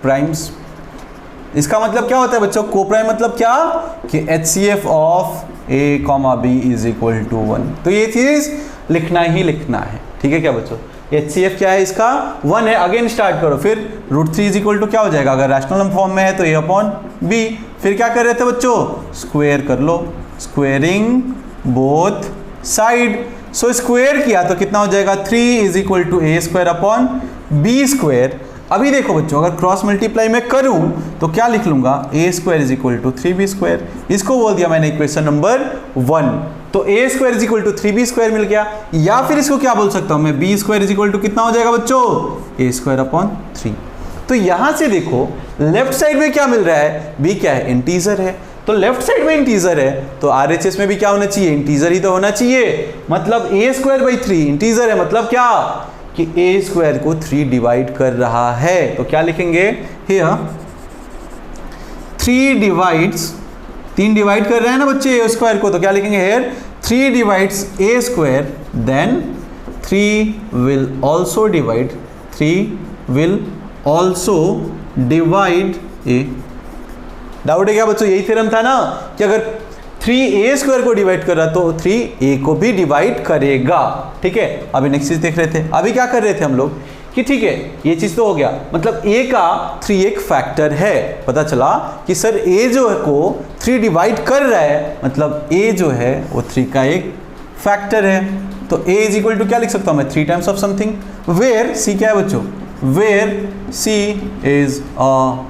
प्राइम्स। इसका मतलब क्या होता है बच्चों? को प्राइम मतलब क्या? कि HCF of a, b is equal to 1। तो ये चीज लिखना ही लिखना है। ठीक है क्या बच्चों? HCF क्या है इसका? 1 है। अगेन स्टार्ट करो, फिर √3 इज इक्वल टू क्या हो जाएगा? अगर रैशनल फॉर्म में है तो a/b। फिर क्या कर रहे थे बच्चों? स्क्वायर कर लो, squaring both side. So square किया तो कितना हो जाएगा? 3 इज इक्वल टू a²/b²। अभी देखो बच्चों, अगर क्रॉस मल्टीप्लाई में करूं तो क्या लिख लूंगा? a² is equal to 3b²। इसको बोल दिया मैंने इक्वेशन नंबर 1। तो a² is equal to 3b² मिल गया। या फिर इसको क्या बोल सकता हूं मैं? b² इज इक्वल टू कितना हो जाएगा बच्चों? a²/3। तो यहां से देखो लेफ्ट साइड में क्या मिल रहा है? b क्या है? इंटीजर है। तो लेफ्ट साइड में इंटीजर है तो RHS में भी क्या होना चाहिए? इंटीजर ही तो होना चाहिए। मतलब a²/3 इंटीजर है, मतलब क्या? कि a² को 3 डिवाइड कर रहा है। तो क्या लिखेंगे? हियर 3 डिवाइड कर रहे हैं ना बच्चे a² को, तो क्या लिखेंगे? Here 3 divides a², then 3 will also divide a। Doubt है क्या बच्चों? यही थ्योरम था ना कि अगर 3a² को डिवाइड कर रहा तो 3a को भी डिवाइड करेगा। ठीक है, अभी नेक्स्ट चीज देख रहे थे। अभी क्या कर रहे थे हम लोग कि ठीक है ये चीज तो हो गया, मतलब a का 3 एक फैक्टर है। पता चला कि सर a जो है को 3 डिवाइड कर रहा है, मतलब a जो है वो 3 का एक फैक्टर है। तो a इज इक्वल टू क्या लिख सकता हूं मैं? 3 times of something, where c क्या है बच्चों? Where c is a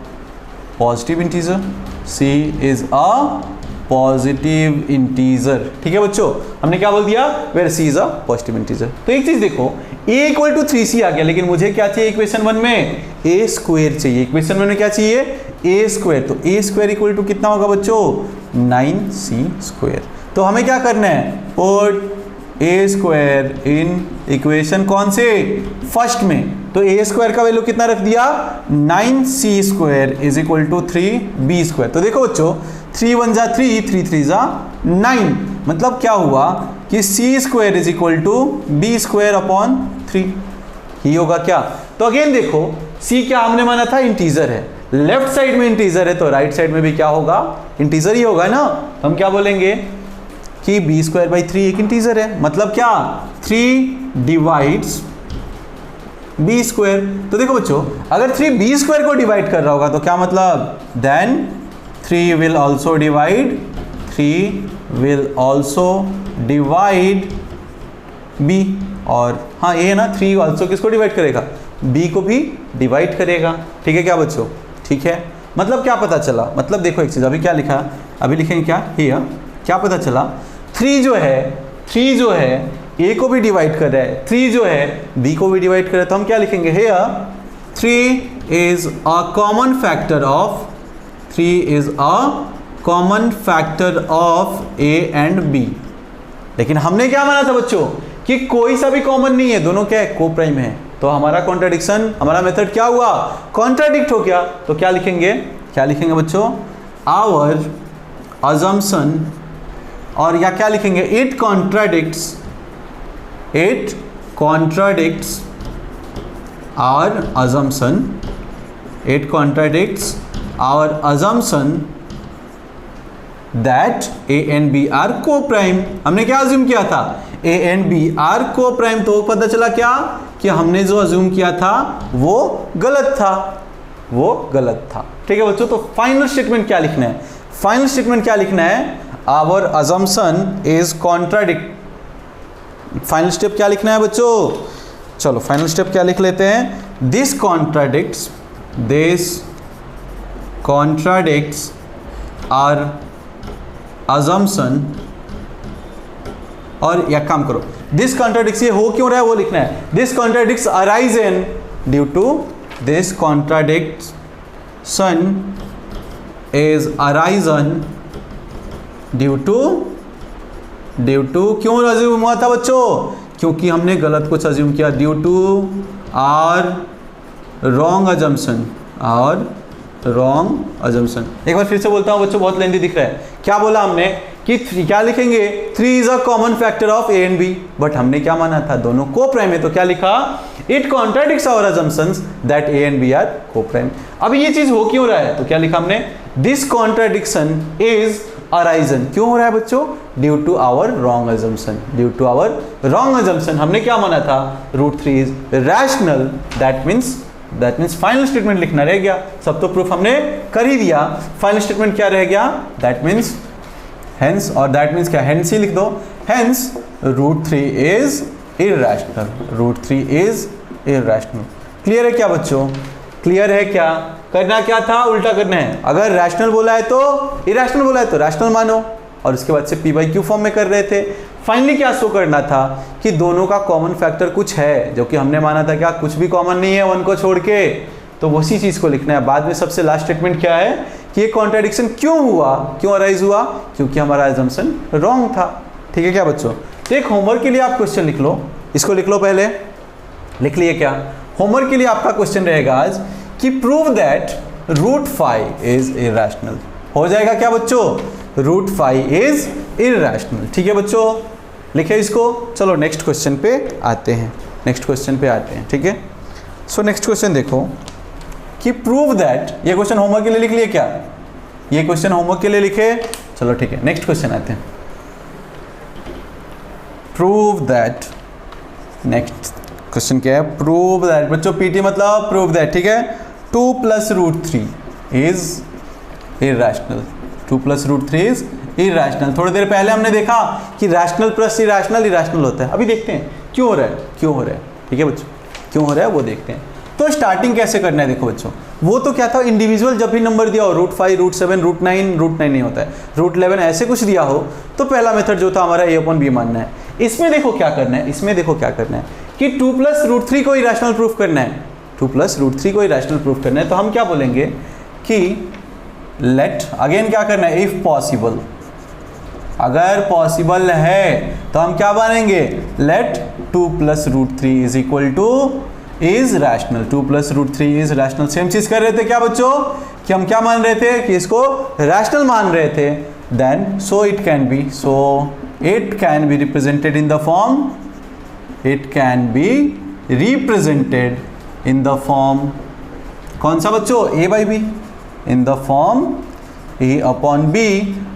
positive integer. c is a positive integer. ठीक है बच्चों, हमने क्या बोल दिया? Where c is a positive integer. तो एक चीज देखो, a इक्वल टू 3c आ गया, लेकिन मुझे क्या चाहिए इक्वेशन 1 में? a² चाहिए। इक्वेशन 1 में क्या चाहिए? a²। तो a² इक्वल टू कितना होगा बच्चों? 9c²। तो हमें क्या करना है? पुट a² इन इक्वेशन कौन से? फर्स्ट में। तो a² का वैल्यू कितना रख दिया? 9c² is equal to 3b²। तो देखो बच्चों, 3 1 जा 3, 3 3 जा 9। मतलब क्या हुआ कि c² is equal to b²/3 ही होगा क्या? तो अगेन देखो, c क्या हमने माना था? इंटीजर है। लेफ्ट साइड में इंटीजर है तो राइट साइड में भी क्या होगा? इंटीजर ही होगा ना। तो हम क्या बोलेंगे कि b²/3 एक इंटीजर है। मतलब क्या? 3 डिवाइड्स b²। तो देखो बच्चों, अगर 3 b² को डिवाइड कर रहा होगा तो क्या मतलब? Then 3 will also divide b। और हाँ ये है ना, 3 ऑल्सो किसको डिवाइड करेगा? b को भी डिवाइड करेगा। ठीक है क्या बच्चों? ठीक है, मतलब क्या पता चला? मतलब देखो एक चीज, अभी क्या लिखा? अभी लिखेंगे क्या? हियर क्या पता चला? 3 जो है a को भी डिवाइड कर रहा है, 3 जो है b को भी डिवाइड कर रहा है। तो हम क्या लिखेंगे? Here 3 is a common factor common factor of A and B. लेकिन हमने क्या माना था बच्चों कि कोई सा भी कॉमन नहीं है, दोनों क्या है, को प्राइम है। तो हमारा कॉन्ट्राडिक्शन, हमारा मेथड क्या हुआ, कॉन्ट्राडिक्ट हो गया। तो क्या लिखेंगे, क्या लिखेंगे बच्चों, आवर अजम्पशन, और या क्या लिखेंगे, it contradicts our assumption, it contradicts our assumption that a and b are co-prime। हमने क्या अज्यूम किया था, a and b are co-prime। तो पता चला क्या कि हमने जो अज्यूम किया था वो गलत था, वो गलत था। ठीक है बच्चों, तो फाइनल स्टेटमेंट क्या लिखना है, फाइनल स्टेटमेंट क्या लिखना है, our assumption is contradict। Final step क्या लिखना है बच्चों, चलो फाइनल स्टेप क्या लिख लेते हैं, दिस कॉन्ट्राडिक्ट्स आर assumption, और या काम करो, दिस कॉन्ट्राडिक्ट्स, ये हो क्यों रहा है वो लिखना है, this contradicts arisen due to, this contradiction is arisen due to क्यों अज्यूम हुआ था बच्चों, क्योंकि हमने गलत कुछ अज्यूम किया, due to our wrong assumption, एक बार फिर से बोलता हूँ बच्चों, बहुत लेंथी दिख रहा है। क्या बोला हमने कि क्या लिखेंगे, 3 is a common factor of A and B, but हमने क्या माना था, दोनों को प्राइम है। तो क्या लिखा, it contradicts our assumptions that A and B are coprime. अब ये चीज हो क्यों रहा है, तो क्या लिखा हमने, दिस कॉन्ट्राडिक्शन इज अराइजन, क्यों हो रहा है बच्चों, due to our wrong assumption, हमने क्या माना था, √3 is rational, that means final statement लिखना रह गया। सब तो प्रूफ हमने कर ही दिया, फाइनल स्टेटमेंट क्या रह गया, दैट मीन्स हेंस, और दैट मीन्स क्या, हेंस ही लिख दो, हेंस √3 इज इरैशनल, क्लियर है क्या बच्चों, क्लियर है क्या, करना क्या था, उल्टा करना है, अगर रैशनल बोला है तो इरैशनल बोला है तो रैशनल मानो, और उसके बाद से p/q फॉर्म में कर रहे थे। फाइनली क्या शो करना था कि दोनों का कॉमन फैक्टर कुछ है, जो कि हमने माना था क्या, कुछ भी कॉमन नहीं है 1 को छोड़ के, तो उसी चीज़ को लिखना है। बाद में सबसे लास्ट स्टेटमेंट क्या है कि ये कॉन्ट्राडिक्शन क्यों हुआ, क्यों अराइज हुआ, क्योंकि हमारा एजम्पशन रॉन्ग था। ठीक है क्या बच्चों, तो एक होमवर्क के लिए आप क्वेश्चन लिख लो, इसको लिख लो, पहले लिख लिए क्या, होमवर्क के लिए आपका क्वेश्चन रहेगा आज कि प्रूव दैट √5 इज इरैशनल। हो जाएगा क्या बच्चों, √5 इज इरैशनल। ठीक है बच्चों, लिखे इसको। चलो नेक्स्ट क्वेश्चन पे आते हैं, ठीक है। सो नेक्स्ट क्वेश्चन देखो कि प्रूव दैट, ये क्वेश्चन होमवर्क के लिए लिख लिए क्या, ये क्वेश्चन होमवर्क के लिए लिखे, चलो ठीक है, नेक्स्ट क्वेश्चन आते हैं। प्रूव दैट, नेक्स्ट क्वेश्चन क्या है, प्रूव दैट बच्चों, पीटी मतलब प्रूव दैट, ठीक है, 2 + √3 इज इरैशनल, 2 + √3 इज इरैशनल। थोड़ी देर पहले हमने देखा कि रैशनल प्लस इरैशनल होता है, अभी देखते हैं क्यों हो रहा है, ठीक है बच्चों, क्यों हो रहा है वो देखते हैं। तो स्टार्टिंग कैसे करना है, देखो बच्चों, वो तो क्या था, इंडिविजुअल जब भी नंबर दिया हो, √5, √7, √9 नहीं होता है, √11 ऐसे कुछ दिया हो, तो पहला मेथड जो था हमारा a/b मानना है। इसमें देखो क्या करना है, कि 2 + √3 को इरैशनल प्रूफ करना है, तो हम क्या बोलेंगे कि लेट, अगेन क्या करना है, इफ पॉसिबल, अगर पॉसिबल है तो हम क्या मानेंगे, let 2 + √3 is equal to is rational, 2 + √3 is rational. Same चीज कर रहे थे क्या बच्चों, कि हम क्या मान रहे थे, कि इसको रैशनल मान रहे थे। Then so it can be represented in the form, कौन सा बच्चों, a/b, in the form a/b,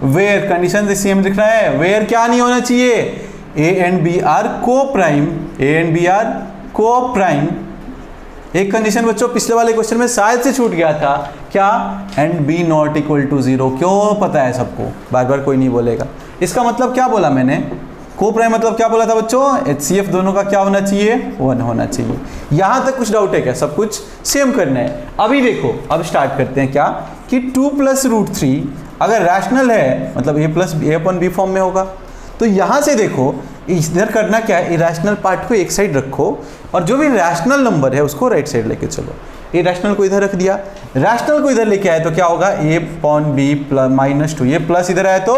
where, condition same दिख रहा है, वेयर क्या नहीं होना चाहिए, a and b आर को प्राइम। एक कंडीशन बच्चों पिछले वाले क्वेश्चन में शायद से छूट गया था, क्या, एंड b ≠ = 0, क्यों पता है सबको, बार बार कोई नहीं बोलेगा। इसका मतलब क्या बोला मैंने, को प्राइम मतलब क्या बोला था बच्चों, HCF दोनों का क्या होना चाहिए, 1 होना चाहिए। यहाँ तक कुछ डाउट है क्या, सब कुछ सेम करना है। अभी देखो, अब स्टार्ट करते हैं क्या, कि 2 + √3 अगर रैशनल है, मतलब a/b फॉर्म में होगा, तो यहाँ से देखो इधर करना क्या है, इरैशनल पार्ट को एक साइड रखो और जो भी रैशनल नंबर है उसको राइट साइड लेके चलो। ए रैशनल को इधर रख दिया, रैशनल को इधर लेके आए तो क्या होगा, a/b -2, ये प्लस इधर आए तो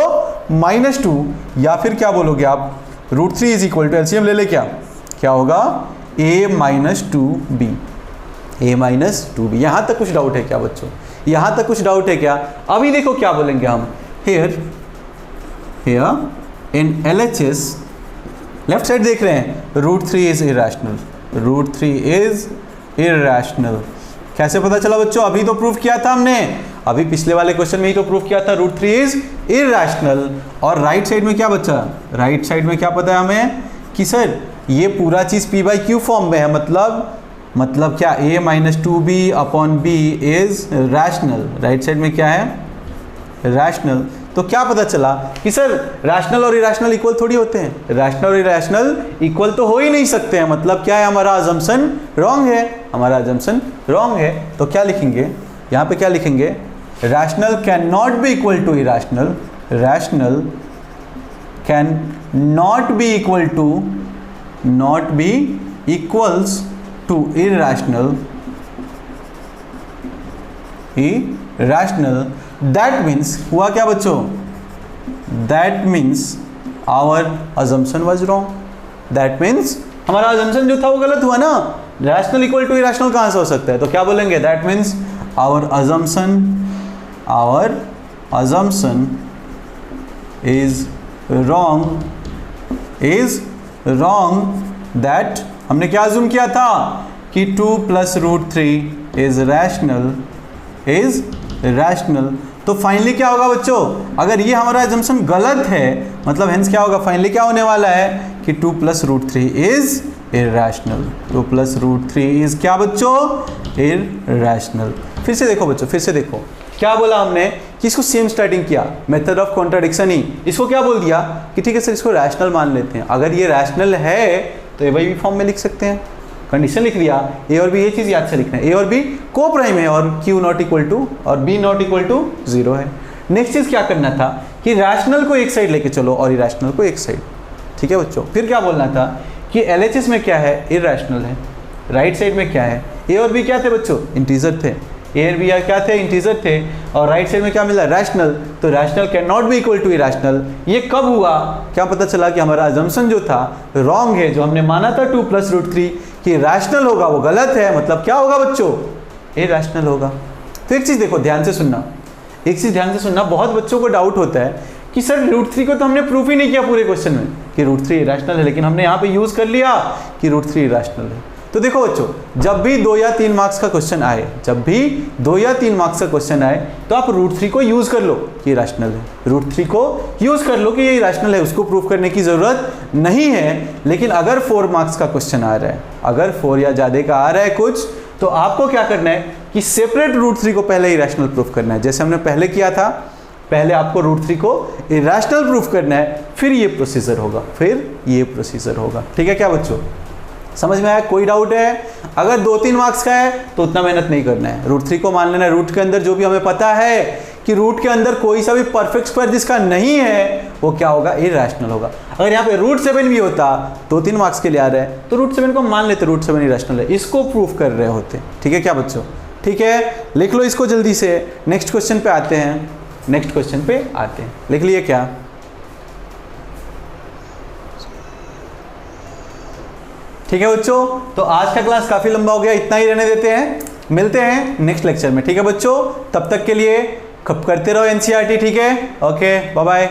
-2, या फिर क्या बोलोगे आप, √3 इज इक्वल टू, एलसीएम ले ले क्या होगा, a-2b, a-2b। यहाँ तक कुछ डाउट है क्या बच्चों, यहाँ तक कुछ डाउट है क्या? अभी देखो क्या बोलेंगे हम, here in LHS left side देख रहे हैं, √3 इज इरेशनल, √3 इज इरेशनल। कैसे पता चला बच्चों, अभी तो प्रूफ किया था हमने, अभी पिछले वाले क्वेश्चन में ही तो प्रूफ किया था, √3 इज इरेशनल। और राइट साइड में क्या बचा, राइट साइड में क्या पता है हमें कि सर ये पूरा चीज p/q फॉर्म में है, मतलब क्या, a-2b/b is rational. Right side में क्या है, रैशनल। तो क्या पता चला कि सर रैशनल और इरेशनल इक्वल थोड़ी होते हैं, रैशनल और इरेशनल इक्वल तो हो ही नहीं सकते हैं, मतलब क्या है, हमारा अजम्पशन रॉन्ग है, हमारा अजम्पशन रॉन्ग है। तो क्या लिखेंगे यहाँ पे, क्या लिखेंगे, rational can not be equal to irrational, rational can not be equal to, not be equals to irrational, irrational. That means हुआ क्या बच्चों, that means our assumption was wrong, that means हमारा अजम्पशन जो था वो गलत हुआ ना, रैशनल इक्वल टू इरेशनल कहाँ से हो सकता है? तो क्या बोलेंगे, that means our assumption is wrong, that हमने क्या अज्यूम किया था कि 2 + √3 इज रैशनल। तो फाइनली क्या होगा बच्चों, अगर ये हमारा अजम्पशन गलत है, मतलब हेंस क्या होगा, फाइनली क्या होने वाला है कि 2 + √3 इज इरेशनल, 2 + √3 इज क्या बच्चों, इरेशनल। फिर से देखो बच्चों, फिर से देखो क्या बोला हमने कि इसको सेम स्टार्टिंग किया, मेथड ऑफ कॉन्ट्राडिक्शन ही, इसको क्या बोल दिया कि ठीक है सर इसको रैशनल मान लेते हैं, अगर ये रैशनल है तो ए बाई बी फॉर्म में लिख सकते हैं, कंडीशन लिख दिया, ए और बी, ये चीज़ याद से लिखना है, ए और बी को प्राइम है और q नॉट इक्वल टू और b नॉट इक्वल टू 0 है। नेक्स्ट चीज़ क्या करना था कि रैशनल को एक साइड लेके चलो और इरेशनल को एक साइड, ठीक है बच्चों। फिर क्या बोलना था कि LHS में क्या है, इरेशनल है, राइट साइड में क्या है, ए और बी क्या थे बच्चों, इंटीजर थे, ए और बी क्या थे, इंटीजर थे, और राइट साइड में क्या मिला, रैशनल। तो rational can not be equal to irrational. ये कब हुआ, क्या पता चला कि हमारा अजम्पशन जो था रॉन्ग है, जो हमने माना था 2 + √3 कि रैशनल होगा वो गलत है, मतलब क्या होगा बच्चों, इरेशनल होगा। तो एक चीज़ देखो ध्यान से सुनना, एक चीज़ ध्यान से सुनना, बहुत बच्चों को डाउट होता है कि सर √3 को तो हमने प्रूफ ही नहीं किया पूरे क्वेश्चन में कि √3 इरेशनल है, लेकिन हमने यहाँ पे यूज़ कर लिया कि √3 इरेशनल है। तो देखो बच्चों, जब भी 2 या 3 मार्क्स का क्वेश्चन आए, जब भी 2 या 3 मार्क्स का क्वेश्चन आए तो आप √3 को यूज़ कर लो कि इरेशनल है, √3 को यूज़ कर लो कि ये इरेशनल है, उसको प्रूफ करने की ज़रूरत नहीं है। लेकिन अगर 4 मार्क्स का क्वेश्चन आ रहा है, अगर 4 या ज़्यादा का आ रहा है कुछ, तो आपको क्या करना है कि सेपरेट √3 को पहले इरेशनल प्रूफ करना है, जैसे हमने पहले किया था। पहले आपको √3 को इरेशनल प्रूफ करना है, फिर ये प्रोसीजर होगा, ठीक है क्या बच्चों, समझ में आया? कोई डाउट है? अगर 2-3 मार्क्स का है तो उतना मेहनत नहीं करना है, √3 को मान लेना है। रूट के अंदर जो भी हमें पता है कि रूट के अंदर कोई सा भी परफेक्ट स्क्वायर जिसका नहीं है वो क्या होगा, इरेशनल होगा। अगर यहाँ पे √7 भी होता, 2-3 मार्क्स के लिए आ रहा है, तो √7 को मान लेते, √7 इरेशनल है, इसको प्रूफ कर रहे होते, ठीक है क्या बच्चों, ठीक है। लिख लो इसको जल्दी से, नेक्स्ट क्वेश्चन पे आते हैं, लिख लिए क्या, ठीक है बच्चों। तो आज का क्लास काफ़ी लंबा हो गया, इतना ही रहने देते हैं, मिलते हैं नेक्स्ट लेक्चर में, ठीक है बच्चों। तब तक के लिए करते रहो NCERT, ठीक है, ओके, बाय बाय।